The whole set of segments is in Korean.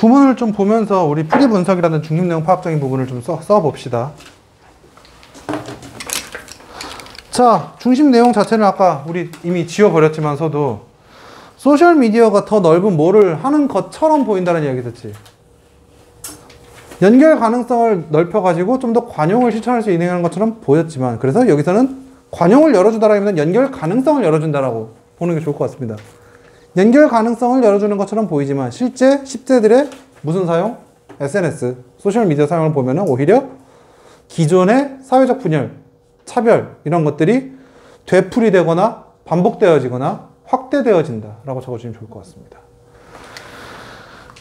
구문을 좀 보면서 우리 풀이 분석이라는 중심 내용 파악적인 부분을 좀 써봅시다. 자, 중심 내용 자체는 아까 우리 이미 지워버렸지만서도 소셜미디어가 더 넓은 뭐를 하는 것처럼 보인다는 이야기 듣지. 연결 가능성을 넓혀가지고 좀 더 관용을 실천할 수 있는 것처럼 보였지만, 그래서 여기서는 관용을 열어주다라기보다는 연결 가능성을 열어준다라고 보는 게 좋을 것 같습니다. 연결 가능성을 열어주는 것처럼 보이지만 실제 10대들의 무슨 사용? SNS, 소셜미디어 사용을 보면은 오히려 기존의 사회적 분열, 차별 이런 것들이 되풀이되거나 반복되어지거나 확대되어진다라고 적어주시면 좋을 것 같습니다.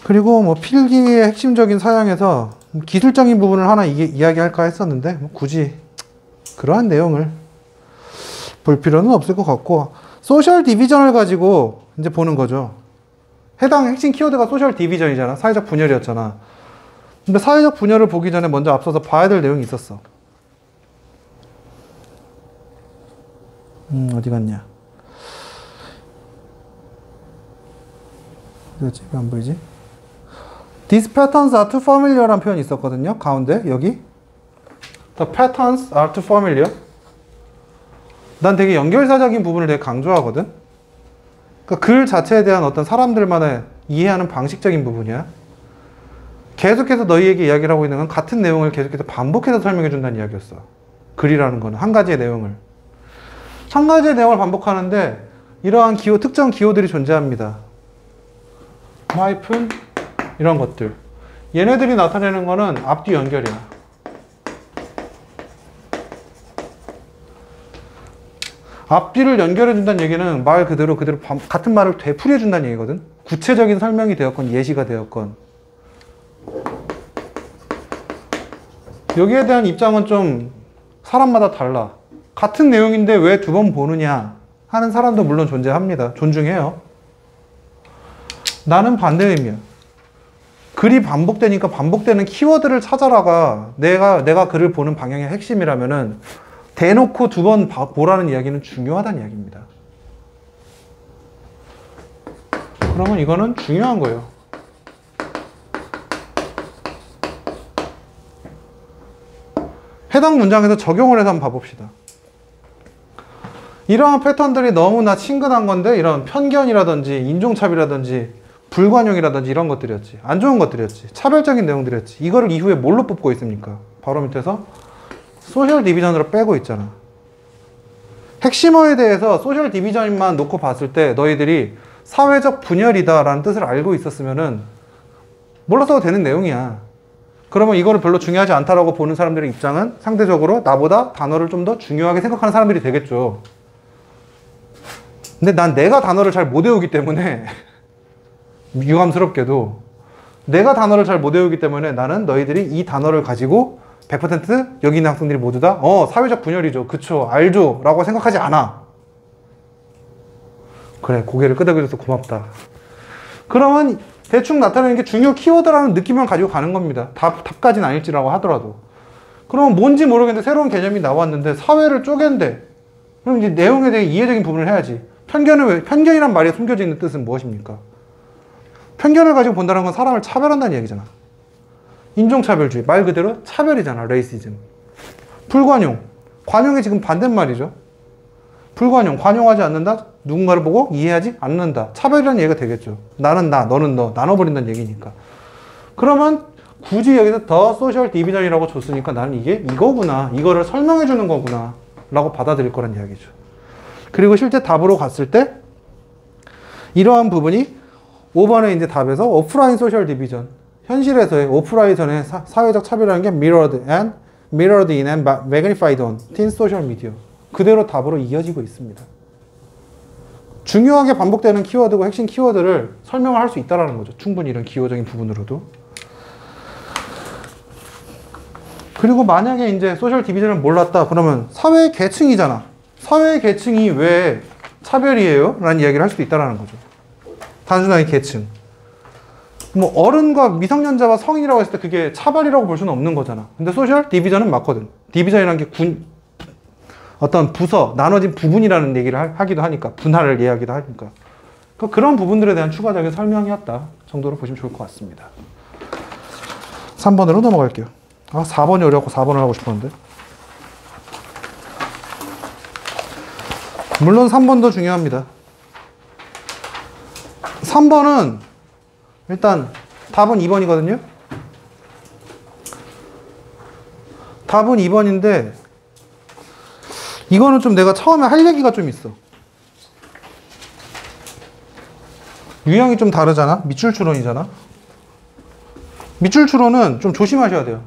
그리고 뭐 필기의 핵심적인 사양에서 기술적인 부분을 하나 이야기할까 했었는데 뭐 굳이 그러한 내용을 볼 필요는 없을 것 같고, 소셜 디비전을 가지고 이제 보는 거죠. 해당 핵심 키워드가 소셜 디비전이잖아. 사회적 분열이었잖아. 근데 사회적 분열을 보기 전에 먼저 앞서서 봐야 될 내용이 있었어. 어디 갔냐? 어디갔지? 왜 안 보이지? These patterns are too familiar라는 표현이 있었거든요. 가운데 여기 The patterns are too familiar. 난 되게 연결사적인 부분을 되게 강조하거든. 그러니까 글 자체에 대한 어떤 사람들만의 이해하는 방식적인 부분이야. 계속해서 너희에게 이야기를 하고 있는 건 같은 내용을 계속해서 반복해서 설명해 준다는 이야기였어. 글이라는 거는 한 가지의 내용을 반복하는데 이러한 기호, 특정 기호들이 존재합니다. 하이픈 이런 것들. 얘네들이 나타내는 거는 앞뒤 연결이야. 앞뒤를 연결해 준다는 얘기는 말 그대로 같은 말을 되풀이해 준다는 얘기거든. 구체적인 설명이 되었건 예시가 되었건. 여기에 대한 입장은 좀 사람마다 달라. 같은 내용인데 왜 두 번 보느냐 하는 사람도 물론 존재합니다. 존중해요. 나는 반대 의미야. 글이 반복되니까 반복되는 키워드를 찾아라가 내가 글을 보는 방향의 핵심이라면은 대놓고 두 번 보라는 이야기는 중요하다는 이야기입니다. 그러면 이거는 중요한 거예요. 해당 문장에서 적용을 해서 한번 봐봅시다. 이러한 패턴들이 너무나 친근한 건데 이런 편견이라든지 인종차별이라든지 불관용이라든지 이런 것들이었지. 안 좋은 것들이었지. 차별적인 내용들이었지. 이거를 이후에 뭘로 뽑고 있습니까? 바로 밑에서 소셜 디비전으로 빼고 있잖아. 핵심어에 대해서 소셜 디비전만 놓고 봤을 때 너희들이 사회적 분열이다 라는 뜻을 알고 있었으면은 몰랐어도 되는 내용이야. 그러면 이거를 별로 중요하지 않다라고 보는 사람들의 입장은 상대적으로 나보다 단어를 좀 더 중요하게 생각하는 사람들이 되겠죠. 근데 난 내가 단어를 잘 못 외우기 때문에 유감스럽게도 내가 단어를 잘 못 외우기 때문에 나는 너희들이 이 단어를 가지고 100% 여기 있는 학생들이 모두 다 사회적 분열이죠. 그쵸. 알죠. 라고 생각하지 않아. 그래. 고개를 끄덕여줘서 고맙다. 그러면 대충 나타내는 게 중요 키워드라는 느낌만 가지고 가는 겁니다. 답까지는 아닐지라고 하더라도. 그러면 뭔지 모르겠는데 새로운 개념이 나왔는데 사회를 쪼갠데 그럼 이제 내용에 대해 이해적인 부분을 해야지. 편견이란 말에 숨겨져 있는 뜻은 무엇입니까? 편견을 가지고 본다는 건 사람을 차별한다는 얘기잖아. 인종차별주의. 말 그대로 차별이잖아. 레이시즘. 불관용. 관용이 지금 반대말이죠. 불관용. 관용하지 않는다? 누군가를 보고 이해하지 않는다. 차별이라는 얘기가 되겠죠. 나는 나, 너는 너. 나눠버린다는 얘기니까. 그러면 굳이 여기서 더 소셜 디비전이라고 줬으니까 나는 이게 이거구나. 이거를 설명해 주는 거구나. 라고 받아들일 거란 이야기죠. 그리고 실제 답으로 갔을 때 이러한 부분이 5번의 이제 답에서 오프라인 소셜 디비전. 현실에서의 오프라인전의 사회적 차별이라는 게 mirrored in and magnified on teen social media. 그대로 답으로 이어지고 있습니다. 중요하게 반복되는 키워드고 핵심 키워드를 설명을 할 수 있다는 거죠. 충분히 이런 기호적인 부분으로도. 그리고 만약에 이제 소셜 디비전을 몰랐다 그러면 사회 계층이잖아. 사회 계층이 왜 차별이에요? 라는 이야기를 할 수도 있다는 거죠. 단순하게 계층. 뭐 어른과 미성년자와 성인이라고 했을 때 그게 차별이라고 볼 수는 없는 거잖아. 근데 소셜 디비전은 맞거든. 디비전이라는 게 어떤 부서, 나눠진 부분이라는 얘기를 하기도 하니까. 분할을 이야기도 하니까. 그런 부분들에 대한 추가적인 설명이었다 정도로 보시면 좋을 것 같습니다. 3번으로 넘어갈게요. 4번이 어려웠고 4번을 하고 싶었는데. 물론 3번도 중요합니다. 3번은 일단 답은 2번이거든요. 답은 2번인데 이거는 좀 내가 처음에 할 얘기가 좀 있어. 유형이 좀 다르잖아. 밑줄 추론이잖아. 밑줄 추론은 좀 조심하셔야 돼요.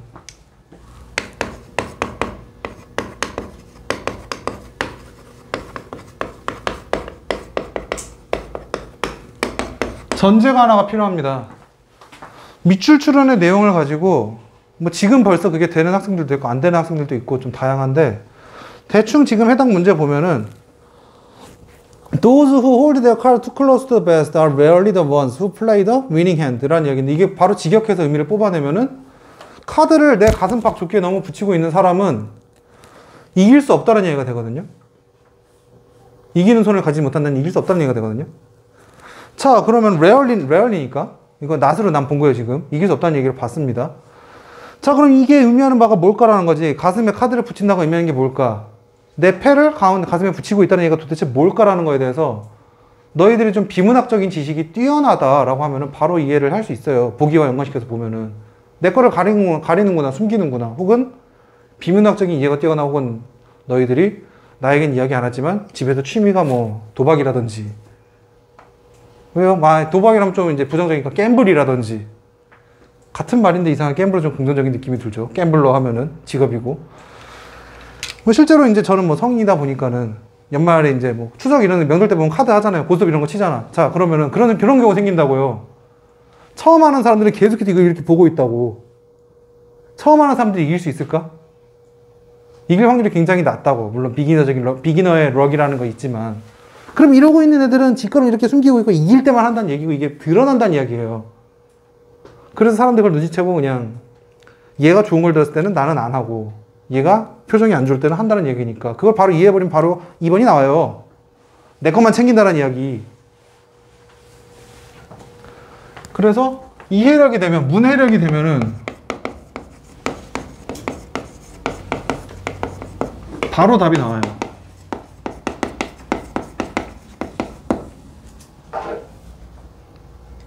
전제가 하나가 필요합니다. 밑줄 추론의 내용을 가지고 뭐 지금 벌써 그게 되는 학생들도 있고 안 되는 학생들도 있고 좀 다양한데 대충 지금 해당 문제 보면은 Those who hold their card too close to the vest are rarely the ones who play the winning hand 라는 이야기인데 이게 바로 직역해서 의미를 뽑아내면은 카드를 내 가슴팍 좁게 너무 붙이고 있는 사람은 이길 수 없다는 얘기가 되거든요. 이기는 손을 가지지 못한다는 이길 수 없다는 얘기가 되거든요. 자, 그러면 rarely니까 이거 낫으로 난 본 거예요, 지금. 이길 수 없다는 얘기를 봤습니다. 자, 그럼 이게 의미하는 바가 뭘까라는 거지. 가슴에 카드를 붙인다고 의미하는 게 뭘까? 내 패를 가슴에 붙이고 있다는 얘기가 도대체 뭘까라는 거에 대해서 너희들이 좀 비문학적인 지식이 뛰어나다라고 하면은 바로 이해를 할 수 있어요. 보기와 연관시켜서 보면은. 내 거를 가리는구나, 숨기는구나. 혹은 비문학적인 이해가 뛰어나 혹은 너희들이 나에겐 이야기 안 하지만 집에서 취미가 뭐 도박이라든지 왜요? 도박이라면 좀 이제 부정적이니까 갬블이라든지 같은 말인데 이상하게 갬블은 좀 긍정적인 느낌이 들죠. 갬블러 하면은 직업이고 뭐 실제로 이제 저는 뭐 성인이다 보니까는 연말에 이제 뭐 추석 이런 명절 때 보면 카드 하잖아요. 고스톱 이런 거 치잖아. 자, 그러면은 그런 경우가 생긴다고요. 처음 하는 사람들이 계속해서 이걸 이렇게 보고 있다고. 처음 하는 사람들이 이길 수 있을까? 이길 확률이 굉장히 낮다고. 물론 비기너의 럭이라는 거 있지만 그럼 이러고 있는 애들은 지거를 이렇게 숨기고 있고 이길 때만 한다는 얘기고 이게 드러난다는 이야기예요. 그래서 사람들이 그걸 눈치채고 그냥 얘가 좋은 걸 들었을 때는 나는 안 하고 얘가 표정이 안 좋을 때는 한다는 얘기니까 그걸 바로 이해해버리면 바로 2번이 나와요. 내 것만 챙긴다는 이야기. 그래서 이해력이 되면 문해력이 되면은 바로 답이 나와요.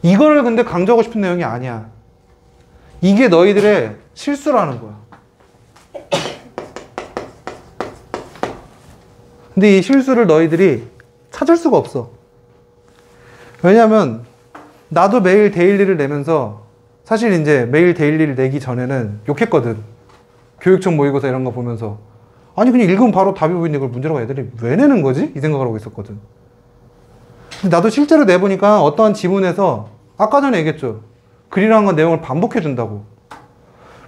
이거를 근데 강조하고 싶은 내용이 아니야. 이게 너희들의 실수라는 거야. 근데 이 실수를 너희들이 찾을 수가 없어. 왜냐면 나도 매일 데일리를 내면서 사실 이제 매일 데일리를 내기 전에는 욕했거든. 교육청 모의고사 이런 거 보면서 아니 그냥 읽으면 바로 답이 보이는데 그걸 문제라고 애들이 왜 내는 거지? 이 생각을 하고 있었거든. 근데 나도 실제로 내보니까 어떠한 지문에서 아까 전에 얘기했죠. 글이라는 건 내용을 반복해 준다고.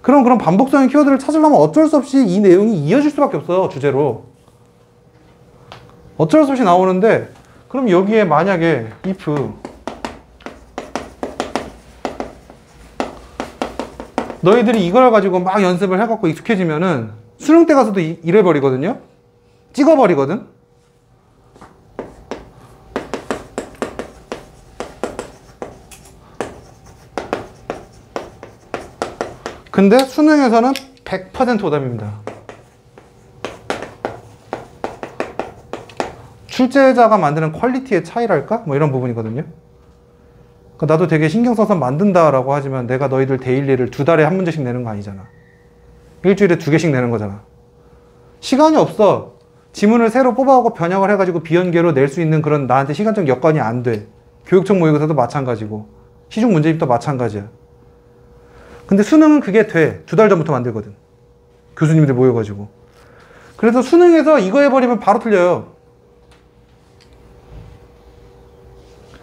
그럼 그런 반복성의 키워드를 찾으려면 어쩔 수 없이 이 내용이 이어질 수밖에 없어요. 주제로. 어쩔 수 없이 나오는데 그럼 여기에 만약에 if 너희들이 이걸 가지고 막 연습을 해갖고 익숙해지면은 수능 때 가서도 이래버리거든요. 찍어버리거든. 근데 수능에서는 100% 오답입니다. 출제자가 만드는 퀄리티의 차이랄까? 뭐 이런 부분이거든요. 나도 되게 신경 써서 만든다라고 하지만 내가 너희들 데일리를 2달에 한 문제씩 내는 거 아니잖아. 일주일에 2개씩 내는 거잖아. 시간이 없어. 지문을 새로 뽑아오고 변형을 해가지고 비연계로 낼 수 있는 그런 나한테 시간적 여건이 안 돼. 교육청 모의고사도 마찬가지고 시중 문제집도 마찬가지야. 근데 수능은 그게 돼. 2달 전부터 만들거든. 교수님들 모여가지고. 그래서 수능에서 이거 해버리면 바로 틀려요.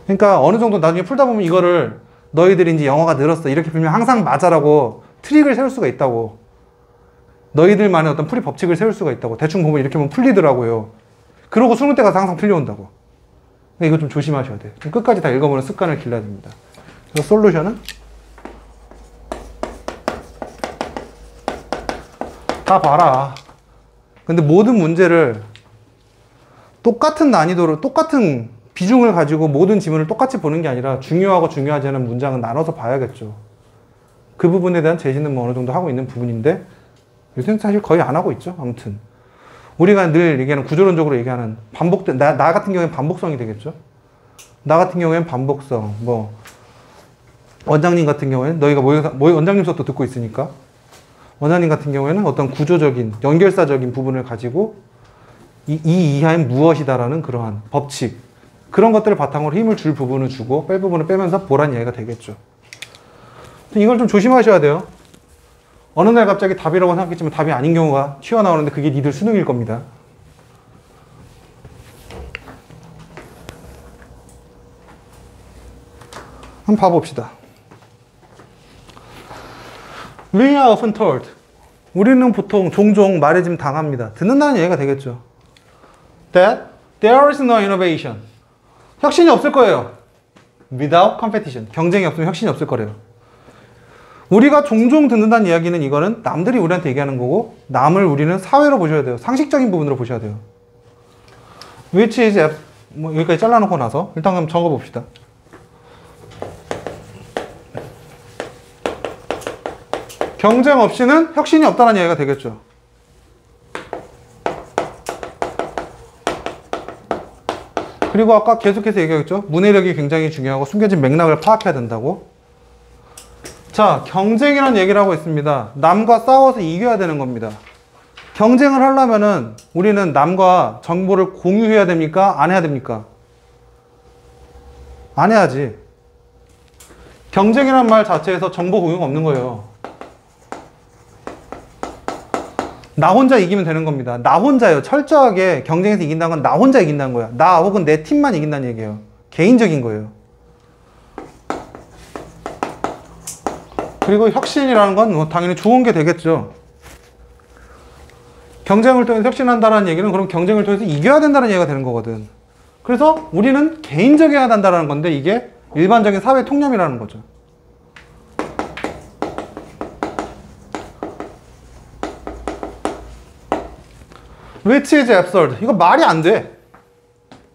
그러니까 어느 정도 나중에 풀다 보면 이거를 너희들이 이제 영어가 늘었어. 이렇게 풀면 항상 맞아라고 트릭을 세울 수가 있다고. 너희들만의 어떤 풀이 법칙을 세울 수가 있다고. 대충 보면 이렇게 보면 풀리더라고요. 그러고 수능 때 가서 항상 풀려온다고. 그러니까 이거 좀 조심하셔야 돼. 좀 끝까지 다 읽어보는 습관을 길러야 됩니다. 그래서 솔루션은? 다 봐라. 근데 모든 문제를 똑같은 난이도로, 똑같은 비중을 가지고 모든 지문을 똑같이 보는 게 아니라 중요하고 중요하지 않은 문장은 나눠서 봐야겠죠. 그 부분에 대한 제시는 뭐 어느 정도 하고 있는 부분인데 요새는 사실 거의 안 하고 있죠. 아무튼 우리가 늘 얘기하는 구조론적으로 얘기하는 반복된 나 같은 경우에는 반복성이 되겠죠. 나 같은 경우에는 반복성 뭐 원장님 같은 경우에는 너희가 원장님 수업도 듣고 있으니까 원장님 같은 경우에는 어떤 구조적인 연결사적인 부분을 가지고 이 이하엔 무엇이다라는 그러한 법칙 그런 것들을 바탕으로 힘을 줄 부분을 주고 뺄 부분을 빼면서 보란 이야기가 되겠죠. 이걸 좀 조심하셔야 돼요. 어느 날 갑자기 답이라고 생각했지만 답이 아닌 경우가 튀어나오는데 그게 니들 수능일 겁니다. 한번 봐봅시다. We are often told. 우리는 보통 종종 말해짐 당합니다. 듣는다는 얘기가 되겠죠. That there is no innovation. 혁신이 없을 거예요. Without competition. 경쟁이 없으면 혁신이 없을 거래요. 우리가 종종 듣는다는 이야기는 이거는 남들이 우리한테 얘기하는 거고 남을 우리는 사회로 보셔야 돼요. 상식적인 부분으로 보셔야 돼요. Which is 뭐 여기까지 잘라놓고 나서 일단 한번 적어봅시다. 경쟁 없이는 혁신이 없다는 이야기가 되겠죠. 그리고 아까 계속해서 얘기했죠. 문해력이 굉장히 중요하고 숨겨진 맥락을 파악해야 된다고. 자, 경쟁이라는 얘기를 하고 있습니다. 남과 싸워서 이겨야 되는 겁니다. 경쟁을 하려면은 우리는 남과 정보를 공유해야 됩니까? 안 해야 됩니까? 안 해야지. 경쟁이라는 말 자체에서 정보 공유가 없는 거예요. 나 혼자 이기면 되는 겁니다. 나 혼자요. 철저하게 경쟁에서 이긴다는 건 나 혼자 이긴다는 거야. 나 혹은 내 팀만 이긴다는 얘기예요. 개인적인 거예요. 그리고 혁신이라는 건 뭐 당연히 좋은 게 되겠죠. 경쟁을 통해서 혁신한다는 얘기는 그럼 경쟁을 통해서 이겨야 된다는 얘기가 되는 거거든. 그래서 우리는 개인적이어야 한다는 건데 이게 일반적인 사회 통념이라는 거죠. Which is absurd. 이거 말이 안 돼.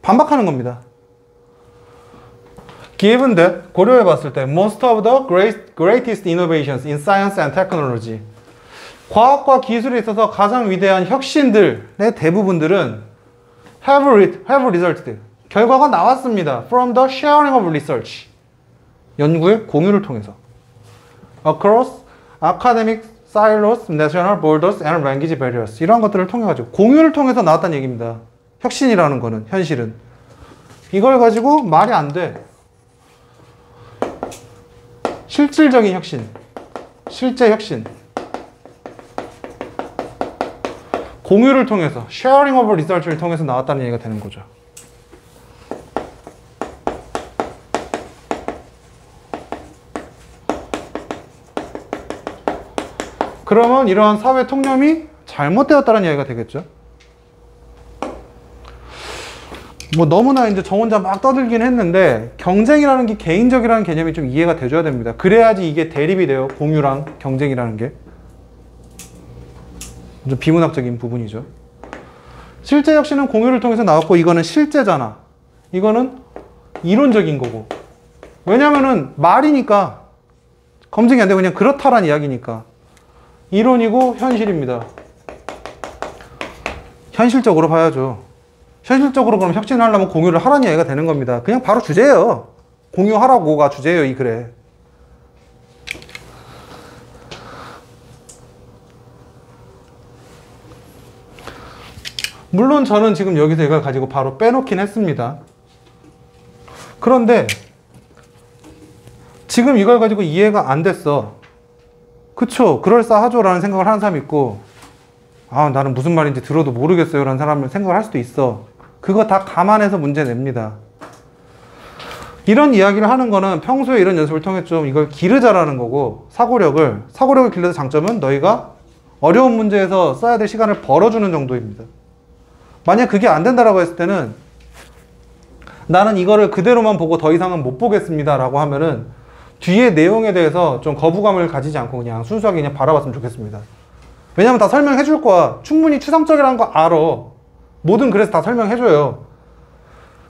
반박하는 겁니다. Given that, 고려해 봤을 때 most of the greatest innovations in science and technology 과학과 기술에 있어서 가장 위대한 혁신들의 대부분들은 have resulted 결과가 나왔습니다. From the sharing of research 연구의 공유를 통해서 across academic silos, national borders and language barriers 이런 것들을 통해 가지고 공유를 통해서 나왔다는 얘기입니다. 혁신이라는 거는 현실은 이걸 가지고 말이 안 돼. 실질적인 혁신, 실제 혁신 공유를 통해서 sharing of research를 통해서 나왔다는 얘기가 되는 거죠. 그러면 이러한 사회 통념이 잘못되었다는 이야기가 되겠죠. 뭐 너무나 이제 저 혼자 막 떠들긴 했는데 경쟁이라는 게 개인적이라는 개념이 좀 이해가 돼줘야 됩니다. 그래야지 이게 대립이 돼요. 공유랑 경쟁이라는 게. 좀 비문학적인 부분이죠. 실제 혁신은 공유를 통해서 나왔고 이거는 실제잖아. 이거는 이론적인 거고. 왜냐면은 말이니까 검증이 안 되고 그냥 그렇다란 이야기니까. 이론이고 현실입니다. 현실적으로 봐야죠. 현실적으로 그럼 혁신을 하려면 공유를 하라는 이야기가 되는 겁니다. 그냥 바로 주제예요. 공유하라고가 주제예요, 이 글에. 물론 저는 지금 여기서 이걸 가지고 바로 빼놓긴 했습니다. 그런데 지금 이걸 가지고 이해가 안 됐어. 그쵸, 그럴싸하죠 라는 생각을 하는 사람이 있고 아 나는 무슨 말인지 들어도 모르겠어요 라는 사람을 생각을 할 수도 있어. 그거 다 감안해서 문제 냅니다. 이런 이야기를 하는 거는 평소에 이런 연습을 통해 좀 이걸 기르자라는 거고 사고력을 기르는 장점은 너희가 어려운 문제에서 써야 될 시간을 벌어주는 정도입니다. 만약 그게 안 된다라고 했을 때는 나는 이거를 그대로만 보고 더 이상은 못 보겠습니다 라고 하면은 뒤에 내용에 대해서 좀 거부감을 가지지 않고 그냥 순수하게 그냥 바라봤으면 좋겠습니다. 왜냐면 다 설명해 줄 거야. 충분히 추상적이라는 거 알아. 뭐든 그래서 다 설명해 줘요.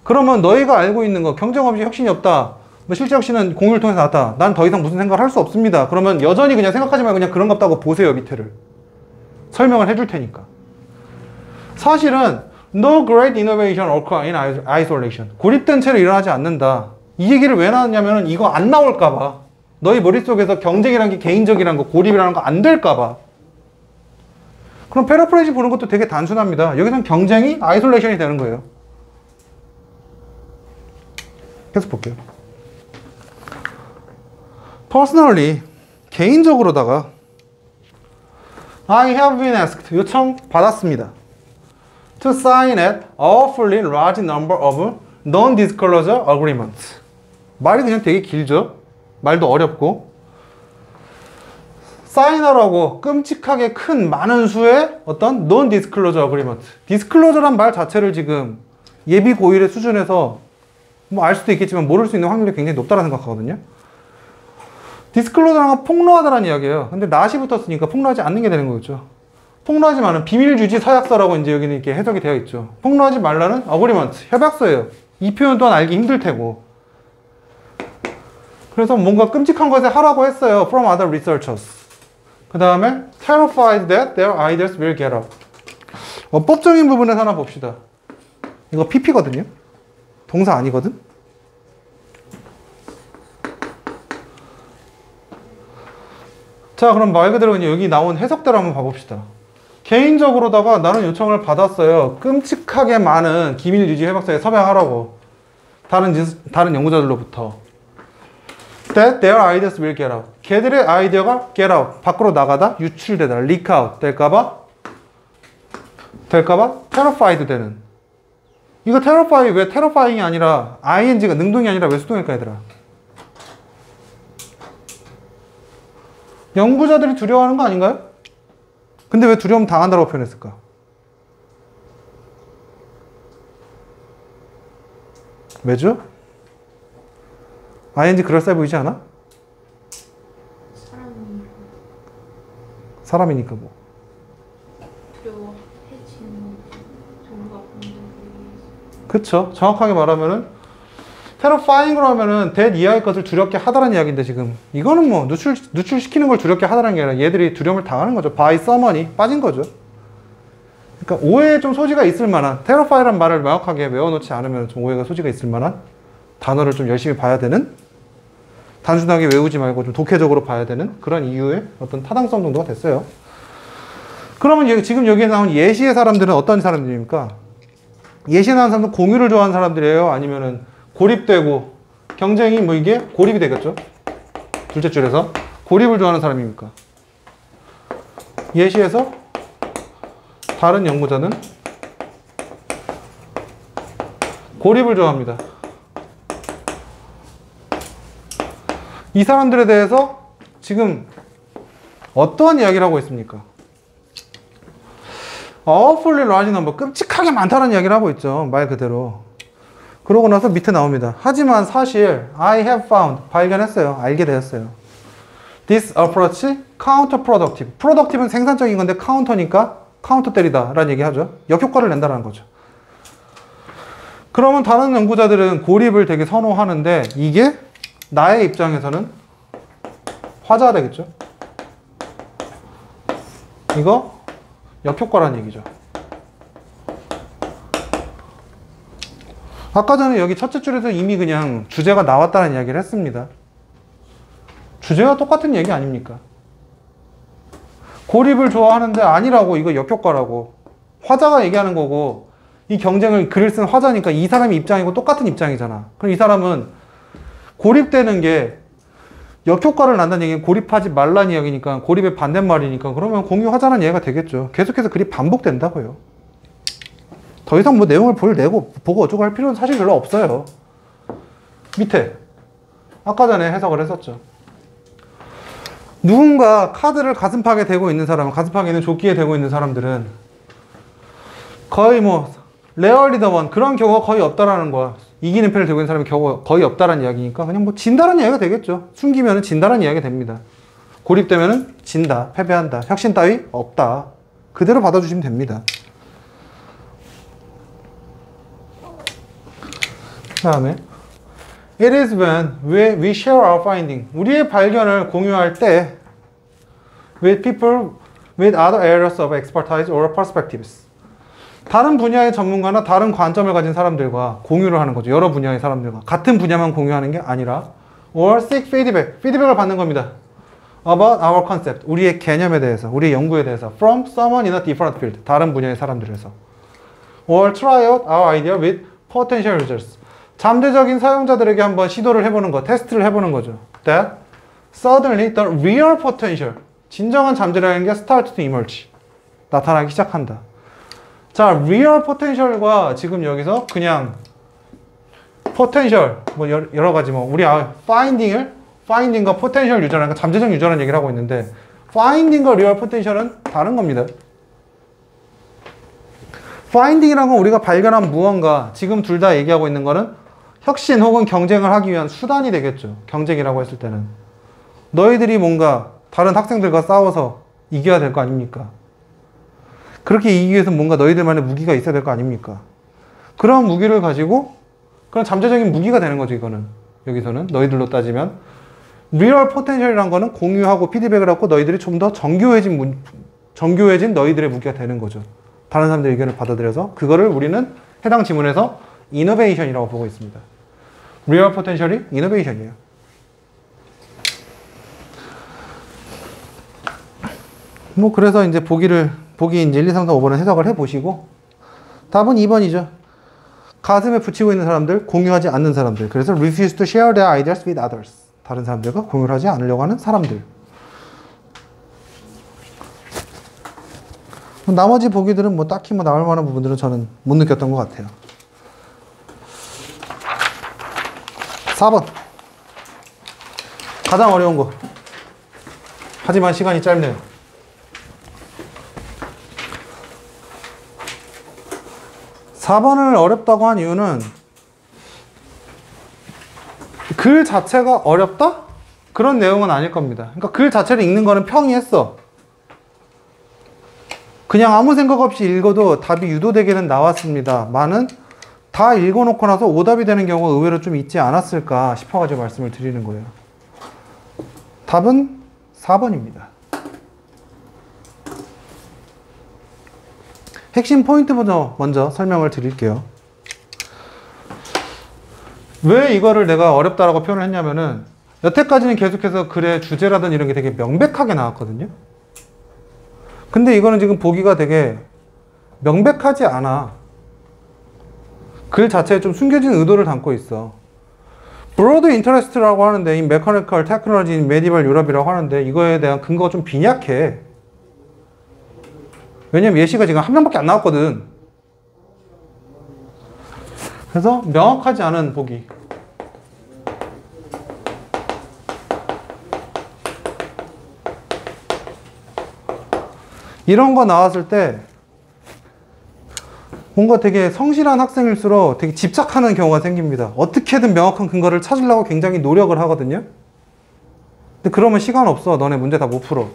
그러면 너희가 알고 있는 거 경쟁 없이 혁신이 없다. 뭐 실제 혁신은 공유를 통해서 나왔다. 난 더 이상 무슨 생각을 할 수 없습니다. 그러면 여전히 그냥 생각하지 말고 그냥 그런 거 없다고 보세요. 밑에를. 설명을 해줄 테니까. 사실은 No great innovation occur in isolation. 고립된 채로 일어나지 않는다. 이 얘기를 왜 나왔냐면 이거 안 나올까 봐. 너희 머릿속에서 경쟁이란 게 개인적이란 거, 고립이라는 거 안 될까 봐. 그럼 패러프레이즈 보는 것도 되게 단순합니다. 여기서는 경쟁이 아이솔레이션이 되는 거예요. 계속 볼게요. Personally, 개인적으로다가 I have been asked, 요청 받았습니다. To sign at awfully large number of non-disclosure agreements. 말이 그냥 되게 길죠? 말도 어렵고. 사인하라고 끔찍하게 큰 많은 수의 어떤 non-disclosure agreement. disclosure란 말 자체를 지금 예비 고일의 수준에서 뭐 알 수도 있겠지만 모를 수 있는 확률이 굉장히 높다고 생각하거든요. 디스클로저란 건 폭로하다라는 이야기예요. 근데 not이 붙었으니까 폭로하지 않는 게 되는 거겠죠. 폭로하지 마는 비밀유지 서약서라고 이제 여기는 이렇게 해석이 되어 있죠. 폭로하지 말라는 어그리먼트, 협약서예요. 이 표현 또한 알기 힘들 테고. 그래서 뭔가 끔찍한 것을 하라고 했어요. From other researchers. 그 다음에 terrified that their ideas will get out. 법적인 부분에서 하나 봅시다. 이거 PP거든요. 동사 아니거든. 자, 그럼 말 그대로 그냥 여기 나온 해석대로 한번 봐봅시다. 개인적으로다가 나는 요청을 받았어요. 끔찍하게 많은 기밀 유지 협약서에 서명하라고. 다른 연구자들로부터. That their ideas will get out. 걔들의 아이디어가 get out. 밖으로 나가다, 유출되다, leak out 될까봐 terrified 되는. 이거 terrify 왜 terrifying이 아니라 ing가 능동이 아니라 왜 수동일까 얘들아? 연구자들이 두려워하는 거 아닌가요? 근데 왜 두려움 당한다고 표현했을까? 왜죠? ing 그럴싸해 보이지 않아? 사람이니까 뭐. 두려워해지는 정보가 없는데. 그쵸. 정확하게 말하면은 terrifying으로 하면은 that 이하의 것을 두렵게 하다라는 이야기인데 지금 이거는 뭐 누출시키는 걸 두렵게 하다라는 게 아니라 얘들이 두려움을 당하는 거죠. by someone이 빠진 거죠. 그러니까 오해에 좀 소지가 있을 만한 terrify라는 말을 명확하게 외워놓지 않으면 좀 오해가 소지가 있을 만한 단어를 좀 열심히 봐야 되는, 단순하게 외우지 말고 좀 독해적으로 봐야 되는 그런 이유의 어떤 타당성 정도가 됐어요. 그러면 지금 여기에 나온 예시의 사람들은 어떤 사람들입니까? 예시에 나온 사람들은 공유를 좋아하는 사람들이에요? 아니면은 고립되고 경쟁이 뭐 이게 고립이 되겠죠? 둘째 줄에서 고립을 좋아하는 사람입니까? 예시에서 다른 연구자는 고립을 좋아합니다. 이 사람들에 대해서 지금 어떠한 이야기를 하고 있습니까? awfully large number, 끔찍하게 많다는 이야기를 하고 있죠. 말 그대로. 그러고 나서 밑에 나옵니다. 하지만 사실 I have found, 발견했어요. 알게 되었어요. This approach counterproductive. productive는 생산적인 건데 counter니까 카운터 때리다 라는 얘기 하죠. 역효과를 낸다는 거죠. 그러면 다른 연구자들은 고립을 되게 선호하는데 이게 나의 입장에서는 화자가 되겠죠. 이거 역효과라는 얘기죠. 아까 전에 여기 첫째 줄에서 이미 그냥 주제가 나왔다는 이야기를 했습니다. 주제와 똑같은 얘기 아닙니까? 고립을 좋아하는데 아니라고, 이거 역효과라고. 화자가 얘기하는 거고, 이 경쟁을 글을 쓴 화자니까 이 사람의 입장이고 똑같은 입장이잖아. 그럼 이 사람은 고립되는 게 역효과를 난다는 얘기는 고립하지 말라는 이야기니까, 고립의 반대말이니까, 그러면 공유하자는 얘기가 되겠죠. 계속해서 글이 반복된다고요. 더 이상 뭐 내용을 보고 어쩌고 할 필요는 사실 별로 없어요. 밑에 아까 전에 해석을 했었죠. 누군가 카드를 가슴팍에 대고 있는 사람, 가슴팍에 있는 조끼에 대고 있는 사람들은 거의 뭐 rarely the one, 그런 경우가 거의 없다라는 거야. 이기는 편을 들고 있는 사람이 거의 없다라는 이야기니까 그냥 뭐 진다라는 이야기가 되겠죠. 숨기면은 진다라는 이야기가 됩니다. 고립되면은 진다, 패배한다, 혁신 따위 없다. 그대로 받아주시면 됩니다. 그 다음에 It is when we share our finding. 우리의 발견을 공유할 때 with people with other areas of expertise or perspectives. 다른 분야의 전문가나 다른 관점을 가진 사람들과 공유를 하는 거죠. 여러 분야의 사람들과. 같은 분야만 공유하는 게 아니라 or seek feedback. 피드백을 받는 겁니다. About our concept. 우리의 개념에 대해서, 우리의 연구에 대해서. From someone in a different field. 다른 분야의 사람들에서. Or try out our idea with potential users. 잠재적인 사용자들에게 한번 시도를 해보는 거, 테스트를 해보는 거죠. That suddenly the real potential. 진정한 잠재력인 게 start to emerge. 나타나기 시작한다. 자, real potential과 지금 여기서 그냥 potential, 뭐 여러 가지 뭐 우리 finding과 potential 유저라는 잠재적 유저라는 얘기를 하고 있는데 finding과 real potential은 다른 겁니다. finding이라는 건 우리가 발견한 무언가, 지금 둘 다 얘기하고 있는 거는 혁신 혹은 경쟁을 하기 위한 수단이 되겠죠. 경쟁이라고 했을 때는. 너희들이 뭔가 다른 학생들과 싸워서 이겨야 될 거 아닙니까? 그렇게 이기기 위해서 뭔가 너희들만의 무기가 있어야 될 거 아닙니까? 그런 무기를 가지고 그런 잠재적인 무기가 되는 거죠, 이거는. 여기서는 너희들로 따지면 리얼 포텐셜이라는 거는 공유하고 피드백을 하고 너희들이 좀 더 정교해진 너희들의 무기가 되는 거죠. 다른 사람들의 의견을 받아들여서 그거를 우리는 해당 지문에서 이노베이션이라고 보고 있습니다. 리얼 포텐셜이 이노베이션이에요. 뭐 그래서 이제 보기 이제 1, 2, 3, 4, 5번은 해석을 해보시고 답은 2번이죠. 가슴에 붙이고 있는 사람들, 공유하지 않는 사람들. 그래서 refuse to share their ideas with others. 다른 사람들과 공유를 하지 않으려고 하는 사람들. 나머지 보기들은 뭐 딱히 뭐 나올 만한 부분들은 저는 못 느꼈던 것 같아요. 4번. 가장 어려운 거. 하지만 시간이 짧네요. (4번을) 어렵다고 한 이유는 글 자체가 어렵다? 그런 내용은 아닐 겁니다. 그러니까 글 자체를 읽는 거는 평이했어. 그냥 아무 생각 없이 읽어도 답이 유도되기는 나왔습니다. 많은 다 읽어놓고 나서 오답이 되는 경우가 의외로 좀 있지 않았을까 싶어가지고 말씀을 드리는 거예요. 답은 4번입니다. 핵심 포인트부터 먼저 설명을 드릴게요. 왜 이거를 내가 어렵다라고 표현을 했냐면은 여태까지는 계속해서 글의 주제라든 이런 게 되게 명백하게 나왔거든요. 근데 이거는 지금 보기가 되게 명백하지 않아. 글 자체에 좀 숨겨진 의도를 담고 있어. Broad Interest라고 하는데 이 Mechanical Technology in Medieval Europe이라고 하는데 이거에 대한 근거가 좀 빈약해. 왜냐면 예시가 지금 한 명밖에 안 나왔거든. 그래서 명확하지 않은 보기. 이런 거 나왔을 때 뭔가 되게 성실한 학생일수록 되게 집착하는 경우가 생깁니다. 어떻게든 명확한 근거를 찾으려고 굉장히 노력을 하거든요. 근데 그러면 시간 없어. 너네 문제 다 못 풀어.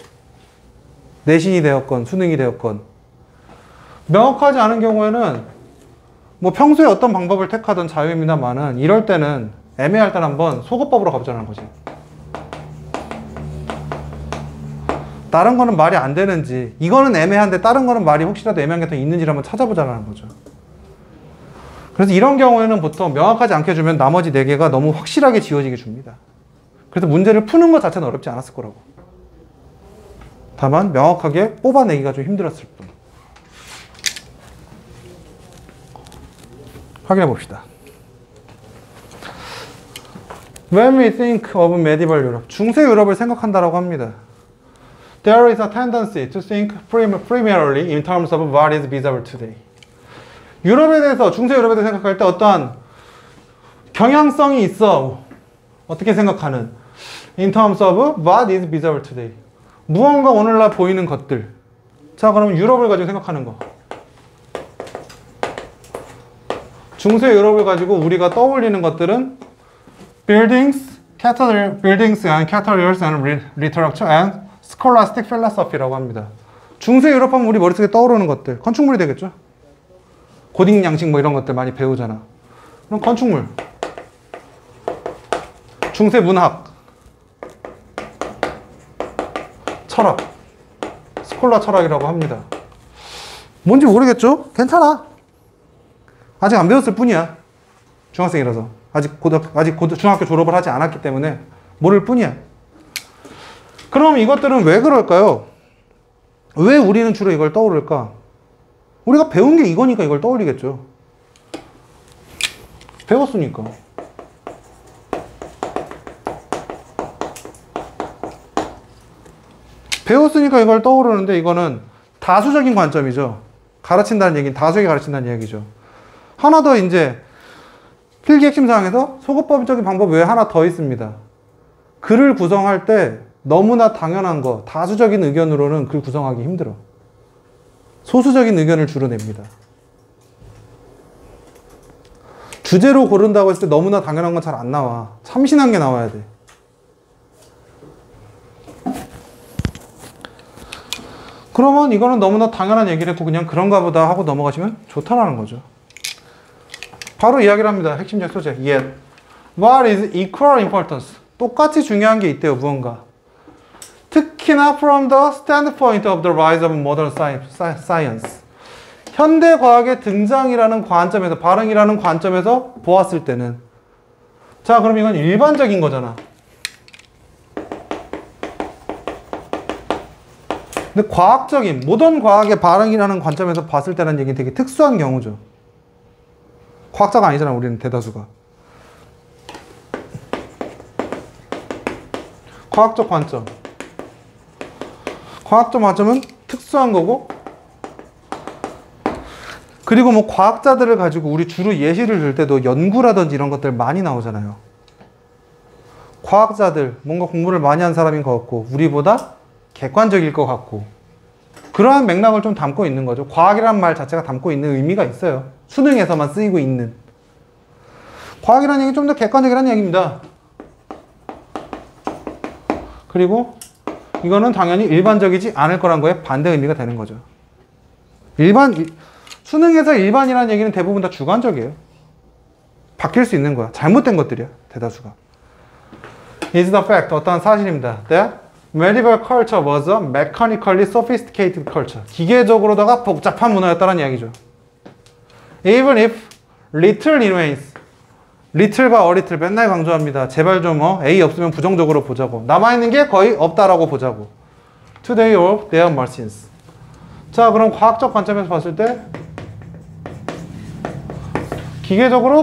내신이 되었건 수능이 되었건. 명확하지 않은 경우에는 뭐 평소에 어떤 방법을 택하든 자유입니다만은 이럴 때는 애매할 때는 한번 속어법으로 가보자는 거지. 다른 거는 말이 안 되는지, 이거는 애매한데 다른 거는 말이 혹시라도 애매한 게 더 있는지를 한번 찾아보자는 거죠. 그래서 이런 경우에는 보통 명확하지 않게 주면 나머지 4개가 너무 확실하게 지워지게 줍니다. 그래서 문제를 푸는 것 자체는 어렵지 않았을 거라고. 다만 명확하게 뽑아내기가 좀 힘들었을 뿐. 확인해 봅시다. When we think of medieval Europe, 중세 유럽을 생각한다라고 합니다. There is a tendency to think primarily in terms of what is visible today. 유럽에 대해서, 중세 유럽에 대해서 생각할 때 어떠한 경향성이 있어. 어떻게 생각하는? In terms of what is visible today. 무언가 오늘날 보이는 것들. 자, 그럼 유럽을 가지고 생각하는 거. 중세 유럽을 가지고 우리가 떠올리는 것들은 buildings and cathedrals and literature and scholastic philosophy라고 합니다. 중세 유럽 하면 우리 머릿속에 떠오르는 것들, 건축물이 되겠죠. 고딩 양식 뭐 이런 것들 많이 배우잖아. 그럼 건축물. 중세 문학, 철학, 스콜라 철학이라고 합니다. 뭔지 모르겠죠? 괜찮아. 아직 안 배웠을 뿐이야. 중학생이라서. 아직 중학교 졸업을 하지 않았기 때문에 모를 뿐이야. 그럼 이것들은 왜 그럴까요? 왜 우리는 주로 이걸 떠오를까? 우리가 배운 게 이거니까 이걸 떠올리겠죠. 배웠으니까. 배웠으니까 이걸 떠오르는데 이거는 다수적인 관점이죠. 가르친다는 얘기는 다수에게 가르친다는 이야기죠. 하나 더 이제 필기 핵심 사항에서 소급법적인 방법 외에 하나 더 있습니다. 글을 구성할 때 너무나 당연한 거, 다수적인 의견으로는 글 구성하기 힘들어. 소수적인 의견을 주로 냅니다. 주제로 고른다고 했을 때 너무나 당연한 건 잘 안 나와. 참신한 게 나와야 돼. 그러면 이거는 너무나 당연한 얘기를 했고 그냥 그런가 보다 하고 넘어가시면 좋다라는 거죠. 바로 이야기를 합니다. 핵심적 소재. Yet, what is equal importance? 똑같이 중요한 게 있대요. 무언가. 특히나 from the standpoint of the rise of modern science. 현대 과학의 등장이라는 관점에서, 발흥이라는 관점에서 보았을 때는. 자, 그럼 이건 일반적인 거잖아. 근데 과학적인, 모던 과학의 발흥이라는 관점에서 봤을 때라는 얘기는 되게 특수한 경우죠. 과학자가 아니잖아, 우리는 대다수가. 과학적 관점. 과학적 관점은 특수한 거고, 그리고 뭐 과학자들을 가지고 우리 주로 예시를 들 때도 연구라든지 이런 것들 많이 나오잖아요. 과학자들, 뭔가 공부를 많이 한 사람인 것 같고, 우리보다 객관적일 것 같고, 그러한 맥락을 좀 담고 있는 거죠. 과학이라는 말 자체가 담고 있는 의미가 있어요. 수능에서만 쓰이고 있는. 과학이라는 얘기는 좀 더 객관적이라는 얘기입니다. 그리고 이거는 당연히 일반적이지 않을 거란 거에 반대 의미가 되는 거죠. 수능에서 일반이라는 얘기는 대부분 다 주관적이에요. 바뀔 수 있는 거야. 잘못된 것들이야, 대다수가. is the fact, 어떠한 사실입니다. that medieval culture was a mechanically sophisticated culture. 기계적으로다가 복잡한 문화였다는 이야기죠. Even if little remains. little과 a little 맨날 강조합니다. 제발 좀 A 없으면 부정적으로 보자고. 남아있는 게 거의 없다라고 보자고. Today of their machines. 자, 그럼 과학적 관점에서 봤을 때 기계적으로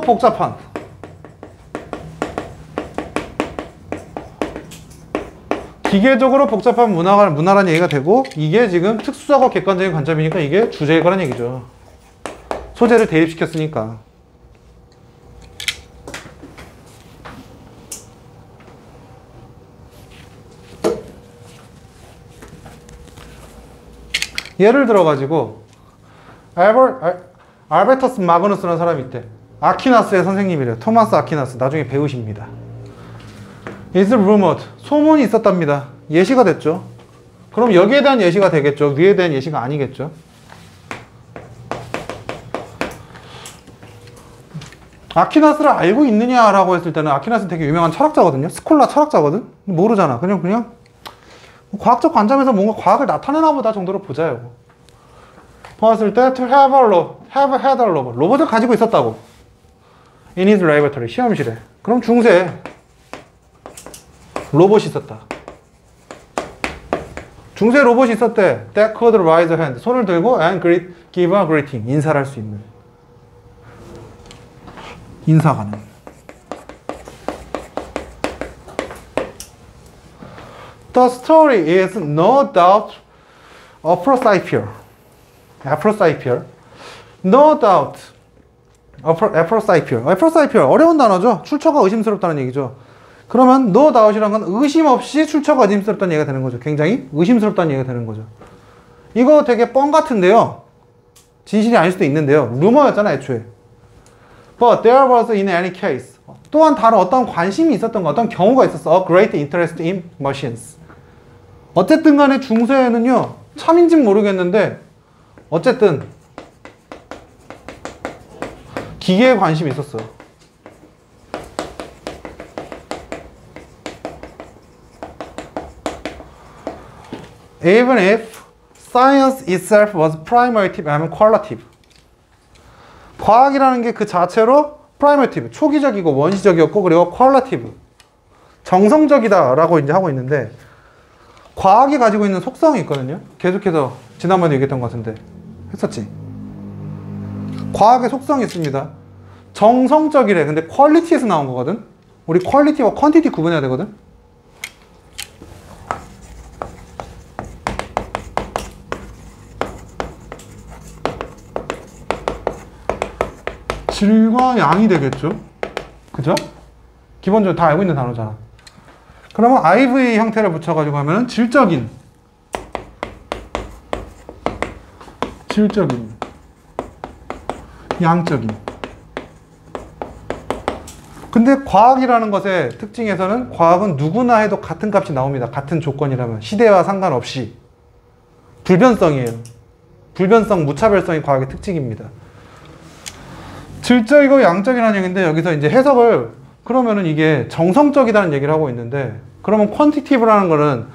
복잡한 문화라는 얘기가 되고, 이게 지금 특수하고 객관적인 관점이니까 이게 주제일 거란 얘기죠. 소재를 대입시켰으니까. 예를 들어가지고 알베터스 마그누스라는 사람이 있대. 아퀴나스의 선생님이래요. 토마스 아퀴나스. 나중에 배우십니다. is rumored. 소문이 있었답니다. 예시가 됐죠. 그럼 여기에 대한 예시가 되겠죠. 위에 대한 예시가 아니겠죠. 아퀴나스를 알고 있느냐라고 했을 때는 아퀴나스는 되게 유명한 철학자거든요. 스콜라 철학자거든. 모르잖아. 그냥 과학적 관점에서 뭔가 과학을 나타내나 보다 정도로 보자요. 보았을 때 to have had a robot. 로봇을 가지고 있었다고. in his laboratory. 시험실에. 그럼 중세 로봇이 있었다. 중세 로봇이 있었대. that could raise a hand. 손을 들고 and give a greeting. 인사를 할 수 있는. 인사가능. The story is no doubt Afrocypier. No doubt Afrocypier. 어려운 단어죠. 출처가 의심스럽다는 얘기죠. 그러면 no doubt이란 건 의심 없이 출처가 의심스럽다는 얘기가 되는 거죠. 굉장히 의심스럽다는 얘기가 되는 거죠. 이거 되게 뻥 같은데요. 진실이 아닐 수도 있는데요. 루머였잖아, 애초에. But there was in any case. 또한 다른 어떤 관심이 있었던 거, 어떤 경우가 있었어. A great interest in machines. 어쨌든 간에 중세에는요, 참인진 모르겠는데, 어쨌든, 기계에 관심이 있었어요. Even if science itself was primitive and qualitative. 과학이라는 게 그 자체로 primitive, 초기적이고 원시적이었고, 그리고 qualitative, 정성적이다라고 이제 하고 있는데, 과학이 가지고 있는 속성이 있거든요. 계속해서 지난번에 얘기했던 것 같은데 했었지. 과학의 속성이 있습니다. 정성적이래. 근데 퀄리티에서 나온 거거든. 우리 퀄리티와 퀀티티 구분해야 되거든. 질과 양이 되겠죠. 그죠? 기본적으로 다 알고 있는 단어잖아. 그러면 IV 형태를 붙여가지고 하면 질적인, 양적인. 근데 과학이라는 것의 특징에서는 과학은 누구나 해도 같은 값이 나옵니다. 같은 조건이라면. 시대와 상관없이. 불변성이에요. 불변성, 무차별성이 과학의 특징입니다. 질적이고 양적이라는 얘기인데 여기서 이제 해석을 그러면은 이게 정성적이라는 얘기를 하고 있는데 그러면 퀀티티브라는 거는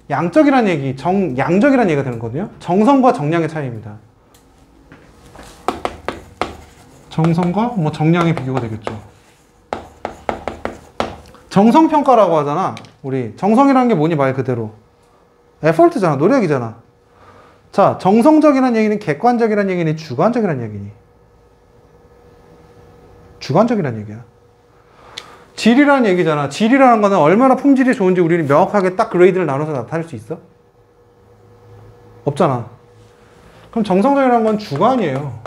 양적이라는 얘기, 양적이라는 얘기가 되는 거거든요. 정성과 정량의 차이입니다. 정성과 뭐 정량의 비교가 되겠죠. 정성평가라고 하잖아. 우리 정성이라는 게 뭐니 말 그대로 에포트잖아. 노력이잖아. 자, 정성적이라는 얘기는 객관적이라는 얘기니 주관적이라는 얘기니? 주관적이라는 얘기야. 질이라는 얘기잖아. 질이라는 거는 얼마나 품질이 좋은지 우리는 명확하게 딱 그레이드를 나눠서 나타낼 수 있어? 없잖아. 그럼 정성적이라는 건 주관이에요.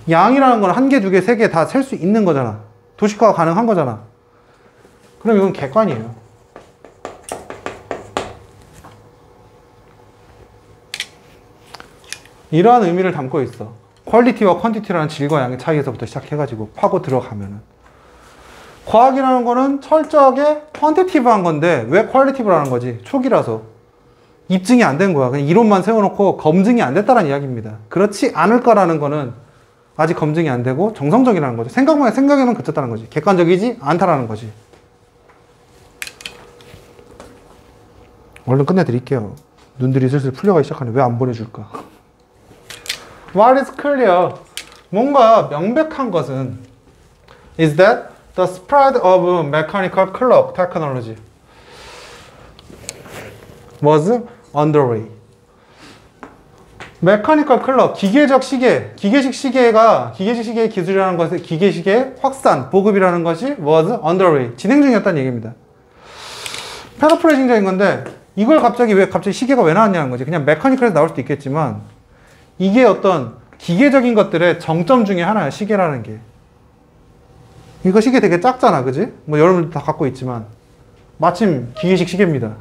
양이라는 건 한 개, 두 개, 세 개 다 셀 수 있는 거잖아. 도식화가 가능한 거잖아. 그럼 이건 객관이에요. 이러한 의미를 담고 있어. 퀄리티와 퀀티티라는 질과 양의 차이에서부터 시작해가지고 파고 들어가면은 과학이라는 거는 철저하게 퀀티티브한 건데 왜 퀄리티브라는 거지? 초기라서 입증이 안 된 거야. 그냥 이론만 세워놓고 검증이 안 됐다는 이야기입니다. 그렇지 않을 거라는 거는 아직 검증이 안 되고 정성적이라는 거죠. 생각에만 그쳤다는 거지. 객관적이지 않다라는 거지. 얼른 끝내드릴게요. 눈들이 슬슬 풀려가기 시작하네. 왜 안 보내줄까? What is clear? 뭔가 명백한 것은 is that the spread of mechanical clock technology was underway. 메카니컬 클럭, 기계적 시계, 기계식 시계의 기술이라는 것은 기계식의 확산, 보급이라는 것이 was underway, 진행 중이었다는 얘기입니다. 패러프레이징적인 건데 이걸 갑자기 시계가 왜 나왔냐는 거지. 그냥 메카니컬에서 나올 수도 있겠지만 이게 어떤 기계적인 것들의 정점 중에 하나야, 시계라는 게. 이거 시계 되게 작잖아, 그지? 뭐 여러분들 다 갖고 있지만 마침 기계식 시계입니다.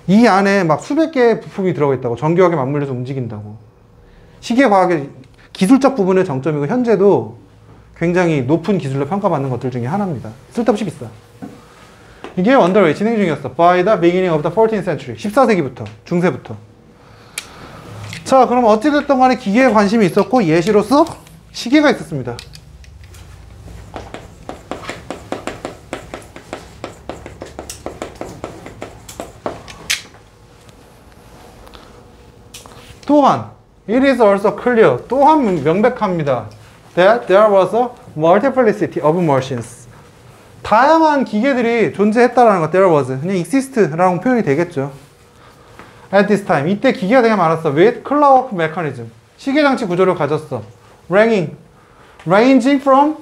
이 안에 막 수백 개의 부품이 들어가 있다고. 정교하게 맞물려서 움직인다고. 시계 과학의 기술적 부분의 정점이고 현재도 굉장히 높은 기술로 평가받는 것들 중에 하나입니다. 쓸데없이 비싸. 이게 underway, 진행 중이었어. By the beginning of the 14th century. 14세기부터, 중세부터. 자, 그럼 어찌됐든 간에 기계에 관심이 있었고 예시로서 시계가 있었습니다. 또한 it is also clear, 또한 명백합니다. that there was a multiplicity of machines. 다양한 기계들이 존재했다라는 것. there was, 그냥 exist라는 표현이 되겠죠. at this time, 이때 기계가 되게 많았어. with clock mechanism, 시계장치 구조를 가졌어. ranging from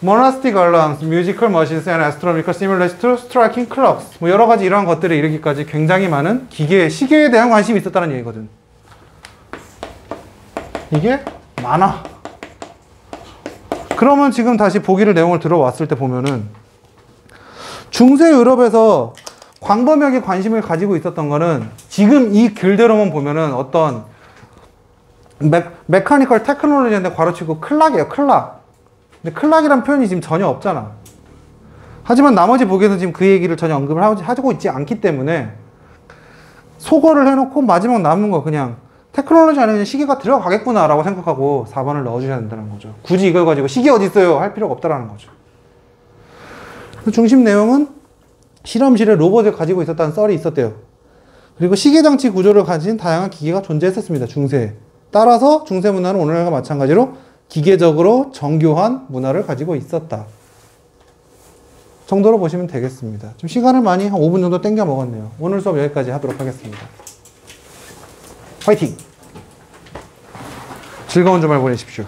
monastic alarms, musical machines and astronomical simulations to striking clocks. 뭐 여러 가지 이러한 것들에 이르기까지 굉장히 많은 시계에 대한 관심이 있었다는 얘기거든. 이게 많아. 그러면 지금 다시 보기를 내용을 들어왔을 때 보면은 중세 유럽에서 광범위하게 관심을 가지고 있었던 거는 지금 이 글대로만 보면은 어떤 메카니컬 테크놀로지인데 괄호치고 클락이에요. 클락. 근데 클락이란 표현이 지금 전혀 없잖아. 하지만 나머지 보기에는 지금 그 얘기를 전혀 언급을 하고 있지 않기 때문에 소거를 해놓고 마지막 남은 거 그냥 테크놀로지 안에 그냥 시계가 들어가겠구나 라고 생각하고 4번을 넣어주셔야 된다는 거죠. 굳이 이걸 가지고 시계 어디 있어요 할 필요가 없다라는 거죠. 중심 내용은 실험실에 로봇을 가지고 있었다는 썰이 있었대요. 그리고 시계장치 구조를 가진 다양한 기계가 존재했었습니다. 중세에. 따라서 중세 문화는 오늘날과 마찬가지로 기계적으로 정교한 문화를 가지고 있었다. 정도로 보시면 되겠습니다. 좀 시간을 많이 한 5분 정도 땡겨 먹었네요. 오늘 수업 여기까지 하도록 하겠습니다. 화이팅! 즐거운 주말 보내십시오.